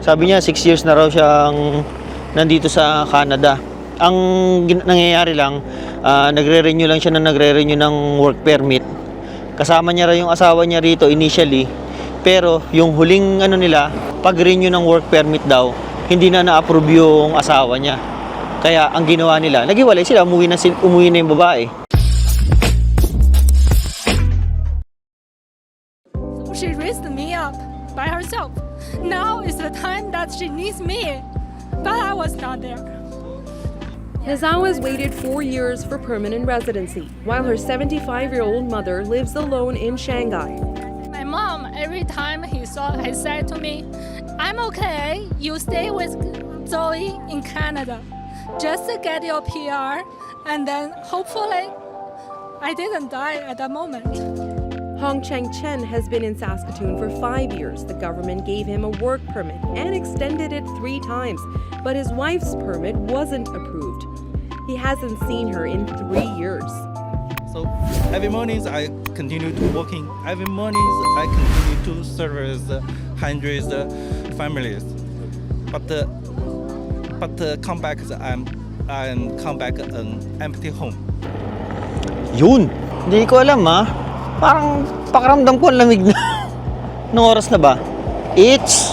Sabi niya 6 years na raw siyang nandito sa Canada. Ang nangyayari lang, nagre-renew lang siya ng work permit. Kasama niya raw yung asawa niya rito initially, pero yung huling nila, pag-renew ng work permit daw, hindi na na-approve yung asawa niya. Kaya ang ginawa nila, naghiwalay sila, umuwi na yung babae. She raised me up by herself. Now is the time that she needs me, but I was not there. Nazao has waited 4 years for permanent residency, while her 75-year-old mother lives alone in Shanghai. My mom, every time he said to me, "I'm okay. You stay with Zoe in Canada, just to get your PR, and then hopefully, I didn't die at that moment." Hong Cheng Chen has been in Saskatoon for 5 years. The government gave him a work permit and extended it 3 times, but his wife's permit wasn't approved. He hasn't seen her in 3 years. So every morning I continue to working. Every morning I continue to service hundreds of families. But come back I'm come back an empty home. Yun! Hindi ko alam Parang pakiramdam ko ang lamig na. Anong oras na ba? It's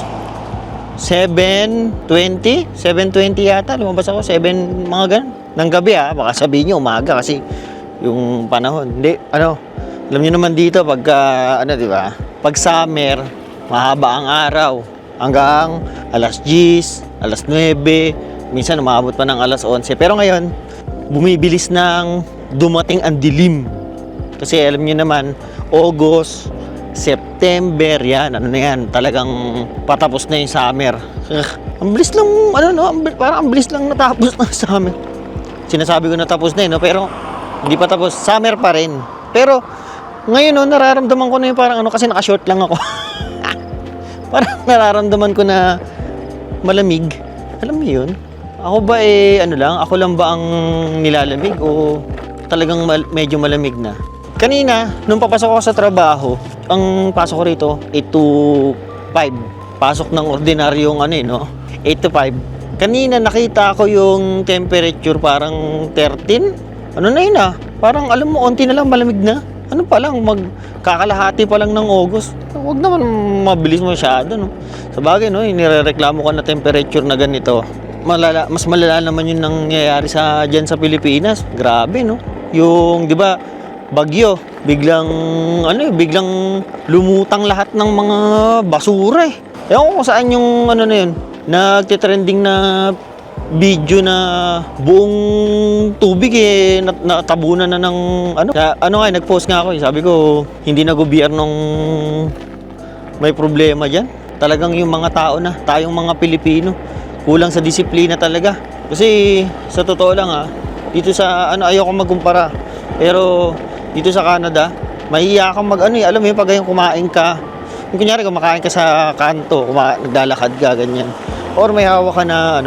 7:20? 7:20 yata. Lumabas ako. 7 mga ganun. Ng gabi baka sabihin nyo umaga kasi yung panahon. Hindi, alam nyo naman dito pagka, di ba? Pag summer, mahaba ang araw. Hanggang alas 10, alas 9, minsan umabot pa ng alas 11. Pero ngayon, bumibilis ng dumating ang dilim. Kasi alam niyo naman, August, September, yan, talagang patapos na yung summer. Ang bilis lang, parang ang bilis lang natapos na summer. Sinasabi ko natapos na pero hindi pa tapos, summer pa rin. Pero ngayon nararamdaman ko na yung parang kasi naka-short lang ako. Parang nararamdaman ko na malamig. Alam mo yun? Ako ba ako lang ba ang nilalamig o talagang medyo malamig na? Kanina, nung papasok ako sa trabaho, ang pasok ko rito, 8 to 5. Pasok ng ordinaryong 8 to 5. Kanina nakita ko yung temperature parang 13. Ano na yun Parang alam mo, onti na lang malamig na. Ano pa lang, magkakalahati pa lang ng August. Huwag naman mabilis masyado, Sa bagay, inirereklamo ka na temperature na ganito. Mas malala naman yung nangyayari dyan sa Pilipinas. Grabe, Yung, di ba, bagyo, biglang lumutang lahat ng mga basura Ewan ko kung saan yung na yun, nagtitrending na video na buong tubig natabunan na ng nagpost nga ako sabi ko, hindi na gobyernong may problema dyan. Talagang yung mga tao tayong mga Pilipino, kulang sa disiplina talaga. Kasi sa totoo lang dito sa ayoko magkumpara, pero dito sa Canada, mahiya kang alam mo yung pag kumain ka, kung kunyari kumakain ka sa kanto, naglalakad ka, ganyan. Or may hawak ka na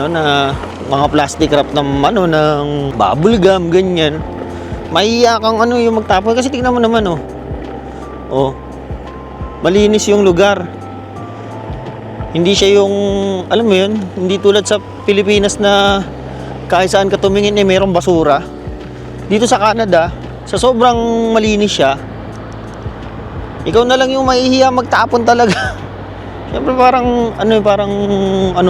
mga plastic wrap ng bubble gum, ganyan. Mahiya kang yung magtapon. Kasi tingnan mo naman, malinis yung lugar. Hindi siya yung, alam mo yun, hindi tulad sa Pilipinas na kahit saan ka tumingin mayroong basura. Dito sa Canada, sa sobrang malinis siya, ikaw na lang yung mahihiya magtapon talaga. Siyempre parang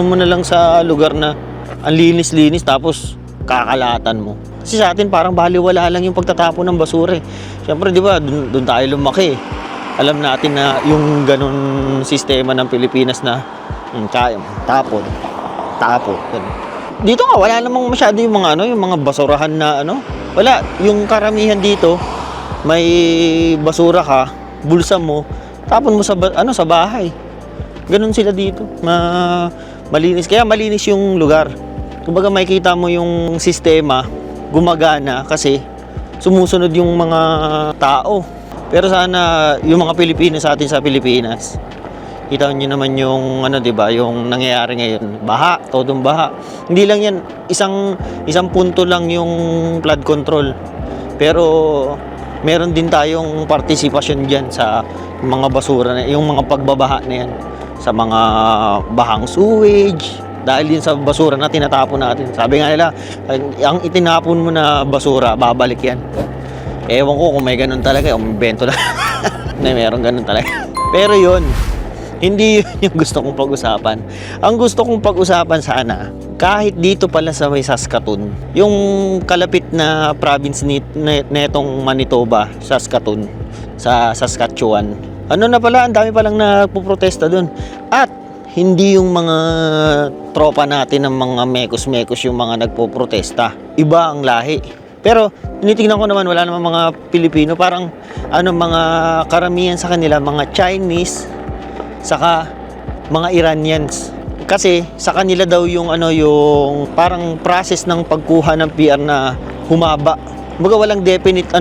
mo na lang sa lugar na ang linis-linis tapos kakalatan mo. Kasi sa atin parang baliwala lang yung pagtatapon ng basura Siyempre di ba, doon tayo lumaki Alam natin na yung ganun sistema ng Pilipinas na kaya tapon. Ganun. Dito wala namang masyado yung mga basurahan na Wala, yung karamihan dito may basura ka, bulsa mo, tapon mo sa bahay. Ganun sila dito. Malinis, kaya malinis yung lugar. Kumbaga makikita mo yung sistema gumagana kasi sumusunod yung mga tao. Pero sana yung mga Pilipino sa atin sa Pilipinas, kita niyo naman yung yung nangyayari ngayon. Baha, todong baha. Hindi lang yan, isang punto lang yung flood control. Pero meron din tayong partisipasyon diyan sa mga basura na, yung mga pagbabaha na yan. sa mga bahang sewage, dahil din sa basura na tinatapon natin. Sabi nga nila, ang itinapon mo na basura, babalik yan. Ewan ko kung may ganun talaga, umbento na. Na meron ganun talaga. Pero yun, hindi yun yung gusto kong pag-usapan. Ang gusto kong pag-usapan sana, kahit dito pala sa may Saskatoon, yung kalapit na province netong Manitoba, Saskatoon, sa Saskatchewan. Ano na pala, ang dami palang nagpuprotesta dun. At hindi yung mga tropa natin ng mga mekos-mekos yung mga nagpoprotesta. Iba ang lahi. Pero tinitingnan ko naman, wala namang mga Pilipino, parang mga karamihan sa kanila, mga Chinese, saka mga Iranians. Kasi sa kanila daw yung yung parang process ng pagkuha ng PR na humaba. Walang definite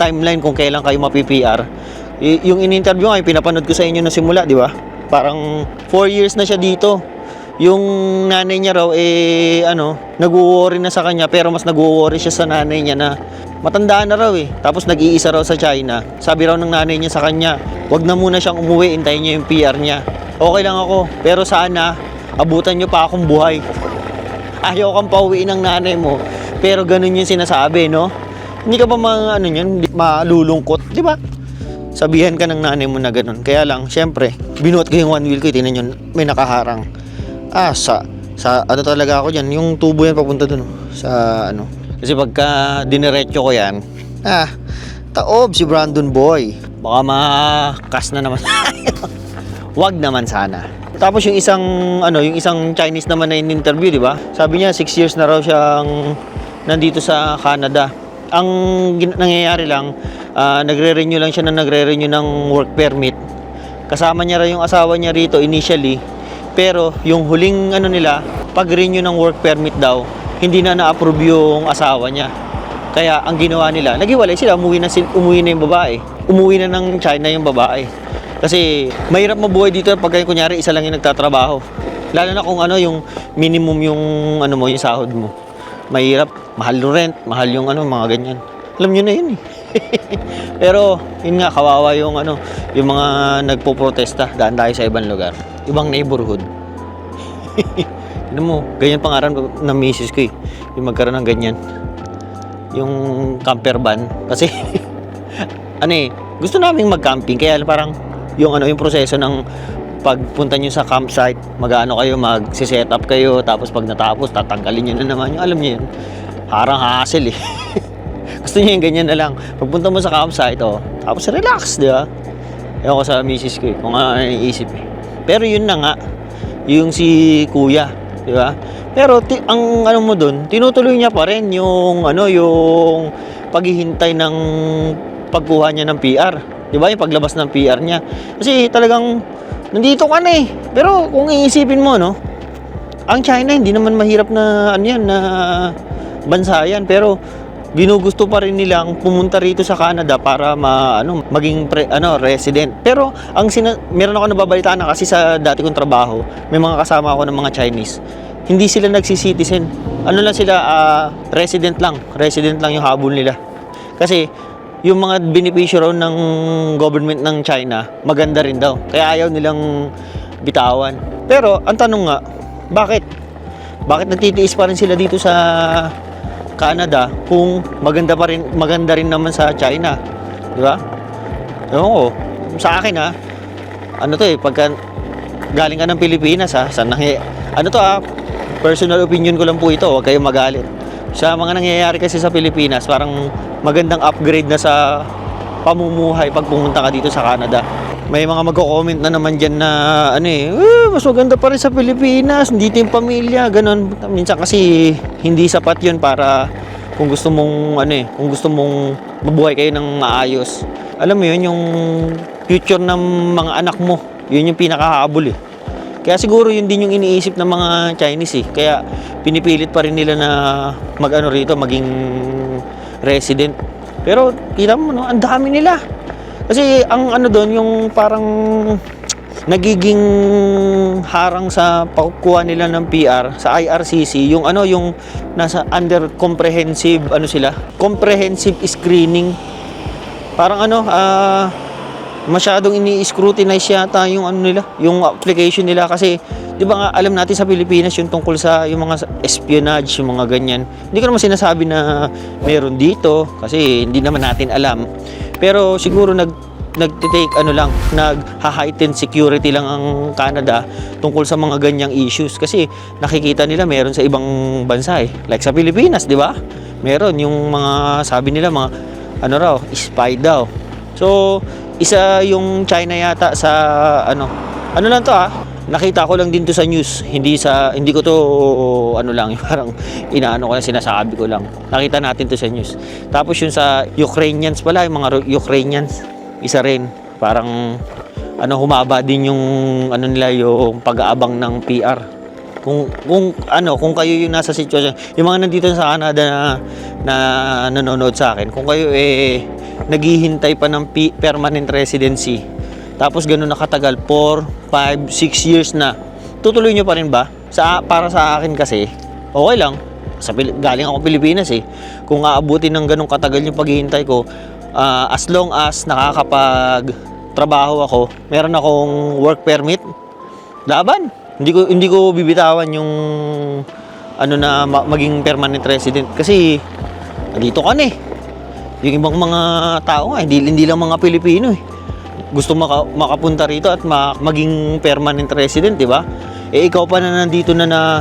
timeline kung kailan kayo mapi-PR. Yung in-interview nga, pinapanood ko sa inyo na simula, di ba? Parang 4 years na siya dito. Yung nanay niya raw nag-worry na sa kanya, pero mas nag-worry siya sa nanay niya na matandaan na raw Tapos nag-iisa raw sa China. Sabi raw ng nanay niya sa kanya, wag na muna siyang umuwi, hintayin niya yung PR niya. Okay lang ako, pero sana abutan niyo pa akong buhay. Ayaw kang pauwiin ng nanay mo, pero ganun yung sinasabi, no? Hindi ka ba malulungkot, di ba? Sabihan ka ng nanay mo na ganun. Kaya lang, syempre, binuot ko yung one wheel ko, tingnan yun, may nakaharang. Sa talaga ako dyan, yung tubo yan papunta dun, sa Kasi pagka diniretso ko yan, taob si Brandon Boy. Baka makas na naman. Wag naman sana. Tapos yung isang Chinese naman na in-interview, di ba? Sabi niya 6 years na raw siyang nandito sa Canada. Ang nangyayari lang, nagre-renew lang siya ng work permit. Kasama niya raw yung asawa niya rito initially, pero yung huling pag-renew ng work permit daw, hindi na na-approve yung asawa niya. Kaya ang ginawa nila, naghiwalay sila, umuwi na yung babae. Umuwi na ng China yung babae. Kasi mahirap mabuhay dito pag kunyari isa lang yung nagtatrabaho. Lalo na kung yung minimum yung yung sahod mo. Mahirap, mahal yung rent, mahal yung mga ganyan. Alam niyo na yun Pero yun nga, kawawa yung yung mga nagpoprotesta. Daan tayo sa ibang lugar, ibang neighborhood. Mo, ganyan pangaran ng misis ko yung magkaroon ng ganyan. Yung camper van. Kasi gusto naming mag-camping, kaya parang yung proseso ng pagpunta nyo sa campsite, kayo, mag-set up kayo, tapos pag natapos, tatanggalin nyo na naman yung, alam nyo yun, harang hassle Gusto nyo yung ganyan na lang. Pagpunta mo sa campsite, tapos relax, di ba? Ewan ko sa misis ko kung ano naiisip Pero yun na nga, yung si kuya, di ba? Pero ang mo dun, tinutuloy niya pa rin yung yung paghihintay ng pagkuha niya ng PR. Di ba? Yung paglabas ng PR niya. Kasi talagang nandito ka na Pero kung iisipin mo, ang China hindi naman mahirap na na bansa yan, pero ginugusto pa rin nilang pumunta rito sa Canada para maging resident. Pero meron ako nababalitaan na kasi sa dati kong trabaho, may mga kasama ako ng mga Chinese. Hindi sila nagsi-citizen. Lang sila, resident lang yung habol nila. Kasi yung mga benepisyo raw ng government ng China, maganda rin daw. Kaya ayaw nilang bitawan. Pero ang tanong nga, bakit nagtitiis pa rin sila dito sa Canada kung maganda rin naman sa China, di ba? Ewan ko, sa akin pagka galing ka ng Pilipinas personal opinion ko lang po ito, huwag kayong magalit. Sa mga nangyayari kasi sa Pilipinas, parang magandang upgrade na sa pamumuhay pag pumunta ka dito sa Canada. May mga magko-comment na naman dyan na mas maganda pa rin sa Pilipinas, dito yung pamilya, ganun. Minsan kasi hindi sapat yun para kung gusto mong kung gusto mong mabuhay kayo ng maayos. Alam mo yun, yung future ng mga anak mo, yun yung pinakahabol Kaya siguro yun din yung iniisip ng mga Chinese Kaya pinipilit pa rin nila na rito, maging resident. Pero kita mo ang dami nila. Kasi ang doon, yung parang nagiging harang sa pagkuha nila ng PR sa IRCC, yung yung nasa under comprehensive comprehensive screening. Parang masyadong ini-scrutinize yata yung ano nila, yung application nila kasi 'di ba nga alam natin sa Pilipinas yung tungkol sa yung mga espionage, yung mga ganyan. Hindi ko naman sinasabi na meron dito kasi hindi naman natin alam. Pero siguro nagte-take ano lang, nag-heighten security lang ang Canada tungkol sa mga ganyang issues kasi nakikita nila meron sa ibang bansa eh. Like sa Pilipinas, 'di ba? Meron yung mga sabi nila mga ano raw, spy daw. So, isa yung China yata sa ano lang to nakita ko lang din to sa news, hindi ko to ano lang, parang inaano ko lang, sinasabi ko lang. Nakita natin to sa news. Tapos yung sa Ukrainians pala, yung mga Ukrainians, isa rin, parang ano, humaba din yung ano nila, yung pag-aabang ng PR. Kung kayo yung nasa sitwasyon, yung mga nandito sa Canada na nanonood sa akin, kung kayo naghihintay pa ng permanent residency, tapos ganun nakatagal, 4, 5, 6 years na, tutuloy nyo pa rin ba? Para sa akin kasi, okay lang. Galing ako Pilipinas eh. Kung aabutin ng ganun katagal yung paghihintay ko, as long as nakakapag-trabaho ako, meron akong work permit, laban. Hindi ko bibitawan yung ano na maging permanent resident kasi dito ka na eh. Yung ibang mga tao nga, hindi lang mga Pilipino eh. Gusto makapunta rito at maging permanent resident, di ba? Eh ikaw pa na nandito na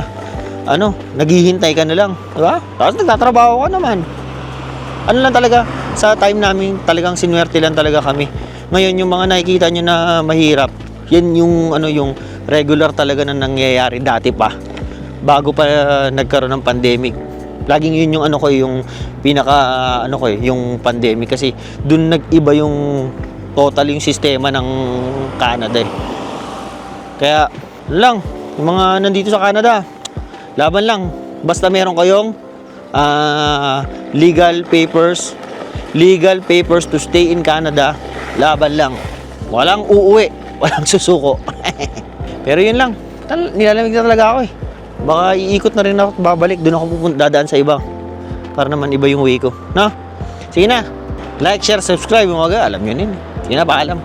naghihintay ka na lang, di ba? Tapos nagtatrabaho ka naman. Ano lang talaga, sa time namin talagang sinuwerte lang talaga kami. Ngayon yung mga nakikita nyo na mahirap, yan yung yung regular talaga na nangyayari dati pa. Bago pa nagkaroon ng pandemic. Laging yun yung yung pinaka yung pandemic kasi doon nag-iba yung total yung sistema ng Canada eh. Kaya lang, yung mga nandito sa Canada, laban lang. Basta meron kayong legal papers to stay in Canada, laban lang. Walang uuwi, walang susuko. Pero yun lang, nilalamig na talaga ako eh. Baka iikot na rin ako at babalik, doon ako dadaan sa iba. Para naman iba yung way ko. No? Sige na, like, share, subscribe, mga alam nyo yun. Yun na, paalam.